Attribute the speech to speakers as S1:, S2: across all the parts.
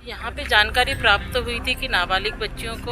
S1: यहाँ पे जानकारी प्राप्त हुई थी कि नाबालिग बच्चियों को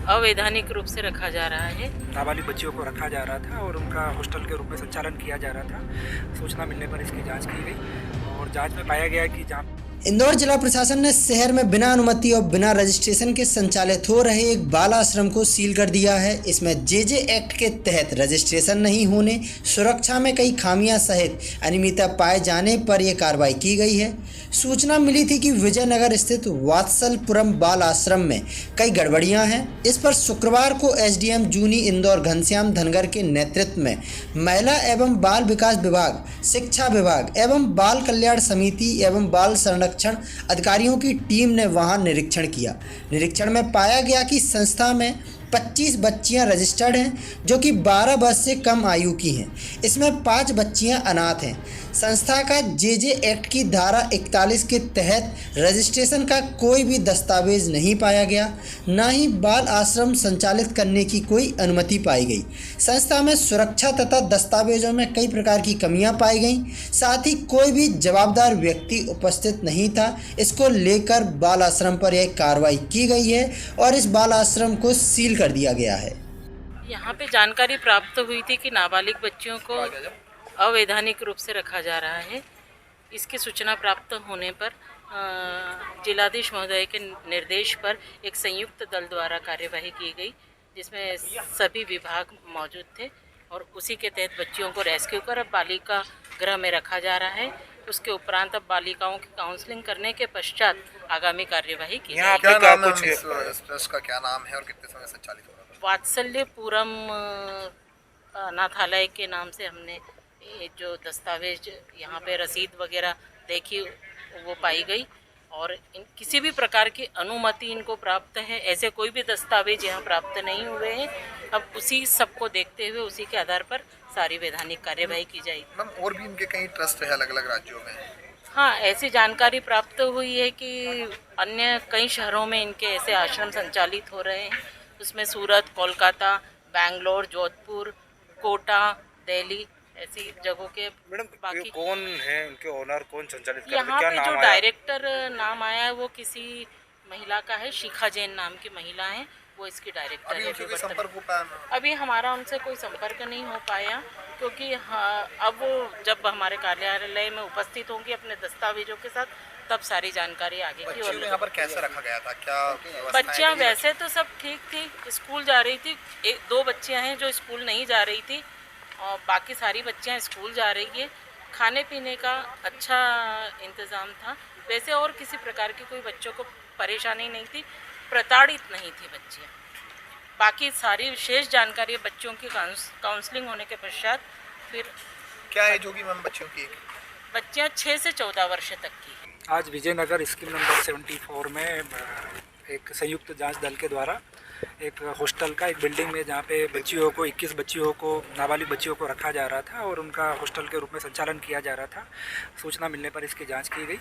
S1: अवैधानिक रूप से रखा जा रहा है।
S2: नाबालिग बच्चियों को रखा जा रहा था और उनका हॉस्टल के रूप में संचालन किया जा रहा था। सूचना मिलने पर इसकी जांच की गई और जांच में पाया गया कि जहाँ
S3: इंदौर जिला प्रशासन ने शहर में बिना अनुमति और बिना रजिस्ट्रेशन के संचालित हो रहे एक बाल आश्रम को सील कर दिया है। इसमें जेजे एक्ट के तहत रजिस्ट्रेशन नहीं होने, सुरक्षा में कई खामियां सहित अनियमितता पाए जाने पर यह कार्रवाई की गई है। सूचना मिली थी कि विजयनगर स्थित वात्सलपुरम बाल आश्रम में कई गड़बड़ियां हैं। इस पर शुक्रवार को एसडीएम जूनी इंदौर घनश्याम धनगर के नेतृत्व में महिला एवं बाल विकास विभाग, शिक्षा विभाग एवं बाल कल्याण समिति एवं बाल संरक्षण अधिकारियों की टीम ने वहां निरीक्षण किया। निरीक्षण में पाया गया कि संस्था में 25 बच्चियां रजिस्टर्ड हैं जो कि 12 वर्ष से कम आयु की हैं। इसमें 5 बच्चियां अनाथ हैं। संस्था का जेजे एक्ट की धारा 41 के तहत रजिस्ट्रेशन का कोई भी दस्तावेज नहीं पाया गया, न ही बाल आश्रम संचालित करने की कोई अनुमति पाई गई। संस्था में सुरक्षा तथा दस्तावेजों में कई प्रकार की कमियां पाई गईं। साथ ही कोई भी जवाबदार व्यक्ति उपस्थित नहीं था। इसको लेकर बाल आश्रम पर यह कार्रवाई की गई है और इस बाल आश्रम को सील कर दिया गया है।
S1: यहाँ पे जानकारी प्राप्त हुई थी कि नाबालिग बच्चियों को अवैधानिक रूप से रखा जा रहा है। इसकी सूचना प्राप्त होने पर जिलाधीश महोदय के निर्देश पर एक संयुक्त दल द्वारा कार्यवाही की गई, जिसमें सभी विभाग मौजूद थे और उसी के तहत बच्चियों को रेस्क्यू कर अब बालिका गृह में रखा जा रहा है। उसके उपरांत अब बालिकाओं की काउंसलिंग करने के पश्चात आगामी कार्यवाही की जाएगी।
S4: क्या नाम है इस ट्रस्ट का, क्या नाम है और कितने समय संचालित हो रहा है?
S1: वात्सल्यपुरम अनाथालय के नाम से हमने ये जो दस्तावेज यहाँ पे रसीद वगैरह देखी वो पाई गई और किसी भी प्रकार की अनुमति इनको प्राप्त है, ऐसे कोई भी दस्तावेज यहाँ प्राप्त नहीं हुए हैं। अब उसी सबको देखते हुए उसी के आधार पर सारी वैधानिक कार्यवाही की जाएगी।
S4: मैम, और भी इनके कई ट्रस्ट है अलग अलग राज्यों में?
S1: हाँ, ऐसी जानकारी प्राप्त हुई है कि अन्य कई शहरों में इनके ऐसे आश्रम संचालित हो रहे हैं। उसमें सूरत, कोलकाता, बैंगलोर, जोधपुर, कोटा, दिल्ली ऐसी जगहों के।
S2: मैडम,
S1: बाकी
S2: कौन है उनके ओनर, कौन संचालित करते हैं?
S1: यहाँ
S2: क्या
S1: पे
S2: नाम
S1: जो
S2: आया?
S1: डायरेक्टर नाम आया है वो किसी महिला का है, शिखा जैन नाम की महिला है, वो इसकी डायरेक्टर है।
S4: अभी संपर्क हो पाया?
S1: अभी हमारा उनसे कोई संपर्क नहीं हो पाया क्योंकि अब वो जब हमारे कार्यालय में उपस्थित होंगी अपने दस्तावेजों के साथ तब सारी जानकारी आगे की। और
S4: यहाँ पर कैसे रखा गया था? क्या
S1: बच्चियाँ वैसे तो सब ठीक थी, स्कूल जा रही थी। 1-2 बच्चियाँ हैं जो स्कूल नहीं जा रही थी और बाकी सारी बच्चियाँ स्कूल जा रही है। खाने पीने का अच्छा इंतज़ाम था। वैसे और किसी प्रकार की कोई बच्चों को परेशानी नहीं थी, प्रताड़ित नहीं थी बच्चियाँ। बाकी सारी विशेष जानकारी बच्चों की काउंसलिंग होने के पश्चात फिर।
S4: क्या एज होगी मैम बच्चियों की?
S1: बच्चियाँ 6 से 14 वर्ष तक की।
S2: आज विजयनगर स्कीम नंबर 74 में एक संयुक्त जांच दल के द्वारा एक हॉस्टल का, एक बिल्डिंग में जहाँ पे बच्चियों को 21 बच्चियों को, नाबालिग बच्चियों को रखा जा रहा था और उनका हॉस्टल के रूप में संचालन किया जा रहा था। सूचना मिलने पर इसकी जांच की गई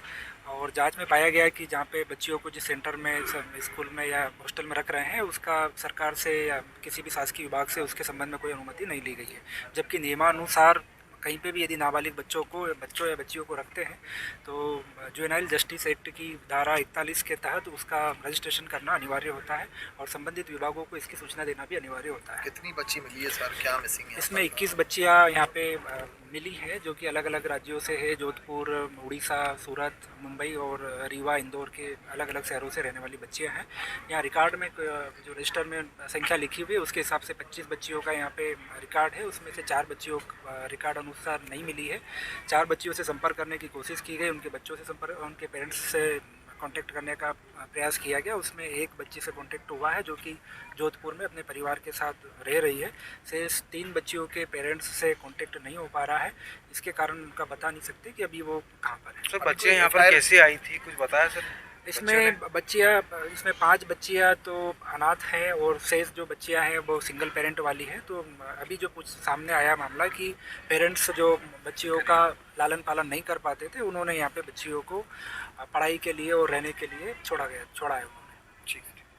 S2: और जांच में पाया गया कि जहाँ पे बच्चियों को जिस सेंटर में, स्कूल में या हॉस्टल में रख रहे हैं उसका सरकार से या किसी भी शासकीय विभाग से उसके संबंध में कोई अनुमति नहीं ली गई है। जबकि नियमानुसार कहीं पे भी यदि नाबालिग बच्चों या बच्चियों को रखते हैं तो जुवेनाइल जस्टिस एक्ट की धारा 41 के तहत उसका रजिस्ट्रेशन करना अनिवार्य होता है और संबंधित विभागों को इसकी सूचना देना भी अनिवार्य होता है।
S4: कितनी बच्ची मिली है सर, क्या मिसिंग है?
S2: इसमें 21 बच्चियाँ यहाँ पे मिली है जो कि अलग अलग राज्यों से है। जोधपुर, उड़ीसा, सूरत, मुंबई और रीवा, इंदौर के अलग अलग शहरों से रहने वाली बच्चियाँ हैं। यहाँ रिकॉर्ड में जो रजिस्टर में संख्या लिखी हुई है उसके हिसाब से 25 बच्चियों का यहाँ पे रिकॉर्ड है। उसमें से 4 बच्चियों रिकॉर्ड अनुसार नहीं मिली है। 4 बच्चियों से संपर्क करने की कोशिश की गई, उनके बच्चों से संपर्क, उनके पेरेंट्स से कांटेक्ट करने का प्रयास किया गया। उसमें एक बच्ची से कांटेक्ट हुआ है जो कि जोधपुर में अपने परिवार के साथ रह रही है। शेष 3 बच्चियों के पेरेंट्स से कांटेक्ट नहीं हो पा रहा है। इसके कारण उनका बता नहीं सकते कि अभी वो कहाँ पर है।
S5: सर, बच्चियाँ यहाँ पर कैसे आई थी, कुछ बताया सर?
S2: इसमें 5 बच्चियाँ तो अनाथ हैं और शेष जो बच्चियाँ हैं वो सिंगल पेरेंट वाली हैं। तो अभी जो कुछ सामने आया मामला कि पेरेंट्स जो बच्चियों का लालन पालन नहीं कर पाते थे, उन्होंने यहाँ पे बच्चियों को पढ़ाई के लिए और रहने के लिए छोड़ा है।